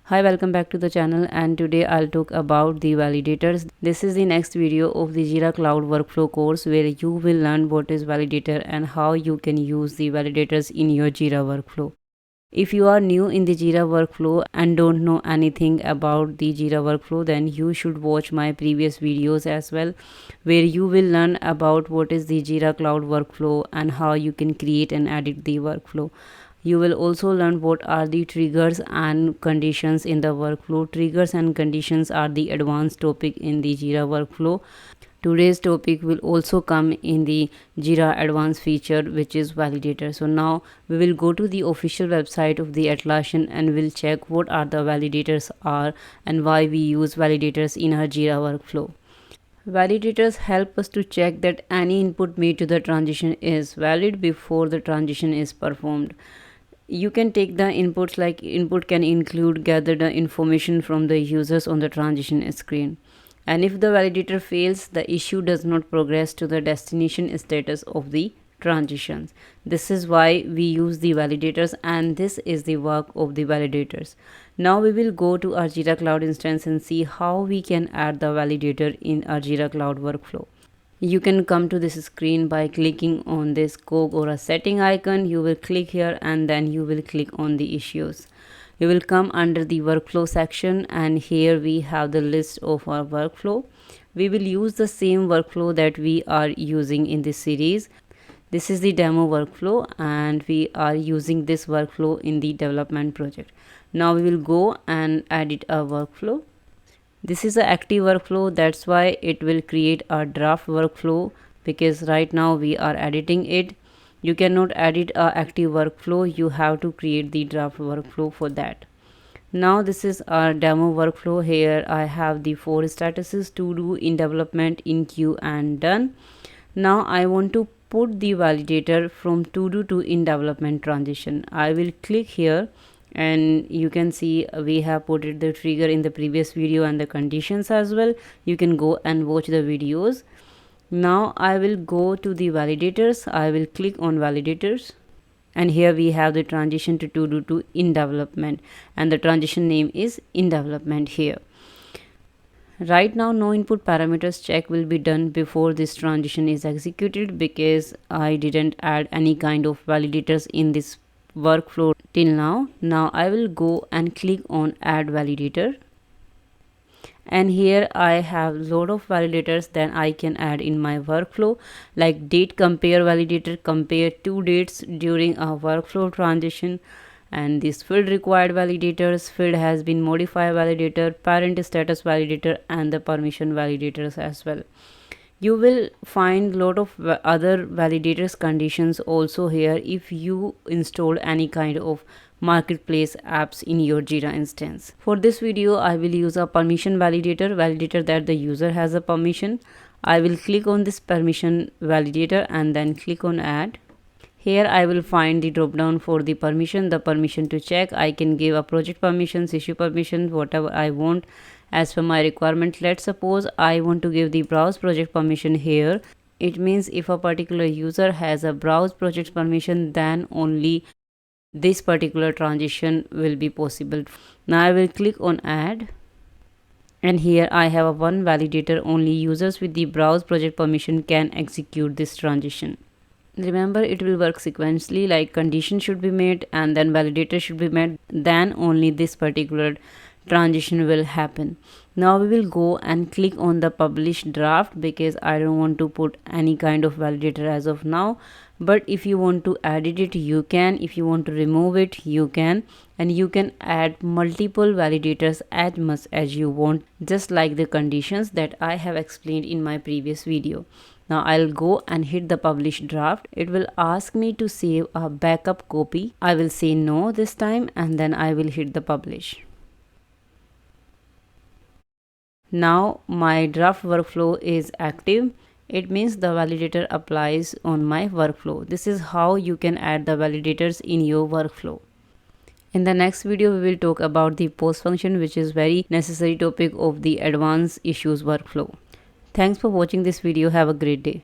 Hi, welcome back to the channel, and today I'll talk about the validators. This is the next video of the Jira Cloud Workflow course where you will learn what is validator and how you can use the validators in your Jira workflow. If you are new in the Jira workflow and don't know anything about the Jira workflow, then you should watch my previous videos as well, where you will learn about what is the Jira Cloud Workflow and how you can create and edit the workflow. You will also learn what are the triggers and conditions in the workflow. Triggers and conditions are the advanced topic in the Jira workflow. Today's topic will also come in the Jira advanced feature, which is validator. So now we will go to the official website of the Atlassian and we'll check what are the validators are and why we use validators in our Jira workflow. Validators help us to check that any input made to the transition is valid before the transition is performed. You can take the inputs, like input can include gather the information from the users on the transition screen. And if the validator fails, the issue does not progress to the destination status of the transitions. This is why we use the validators, and this is the work of the validators. Now we will go to our Jira Cloud instance and see how we can add the validator in our Jira Cloud workflow. You can come to this screen by clicking on this cog or a setting icon. You will click here and then you will click on the issues. You will come under the workflow section, and here we have the list of our workflow. We will use the same workflow that we are using in this series. This is the demo workflow and we are using this workflow in the development project. Now we will go and edit our workflow. This is an active workflow, that's why it will create a draft workflow, because right now we are editing it. You cannot edit an active workflow, you have to create the draft workflow for that. Now this is our demo workflow. Here I have the 4 statuses: to do, in development, in queue and done. Now I want to put the validator from to do to in development transition. I will click here and you can see we have put it the trigger in the previous video and the conditions as well. You can go and watch the videos. Now I will go to the validators. I will click on validators, and here we have the transition to do to in development, and the transition name is in development here. Right now no input parameters check will be done before this transition is executed, because I didn't add any kind of validators in this workflow till now. Now I will go and click on add validator, and here I have lot of validators that I can add in my workflow, like date compare validator, compare 2 dates during a workflow transition, and this field required validators, field has been modified validator, parent status validator, and the permission validators as well. You will find lot of other validators conditions also here if you install any kind of marketplace apps in your Jira instance. For this video I will use a permission validator that the user has a permission. I will click on this permission validator and then click on add. Here I will find the drop down for the permission to check. I can give a project permissions, issue permission, whatever I want as per my requirement. Let's suppose I want to give the browse project permission here. It means if a particular user has a browse project permission, then only this particular transition will be possible. Now I will click on add, and here I have a one validator. Only users with the browse project permission can execute this transition. Remember, it will work sequentially, like condition should be met and then validator should be met, then only this particular transition will happen. Now we will go and click on the publish draft, because I don't want to put any kind of validator as of now, but if you want to edit it you can, if you want to remove it you can, and you can add multiple validators as much as you want, just like the conditions that I have explained in my previous video. Now I'll go and hit the publish draft. It will ask me to save a backup copy. I will say no this time, and then I will hit the publish. Now my draft workflow is active. It means the validator applies on my workflow. This is how you can add the validators in your workflow. In the next video we will talk about the post function, which is very necessary topic of the advanced issues workflow. Thanks for watching this video. Have a great day.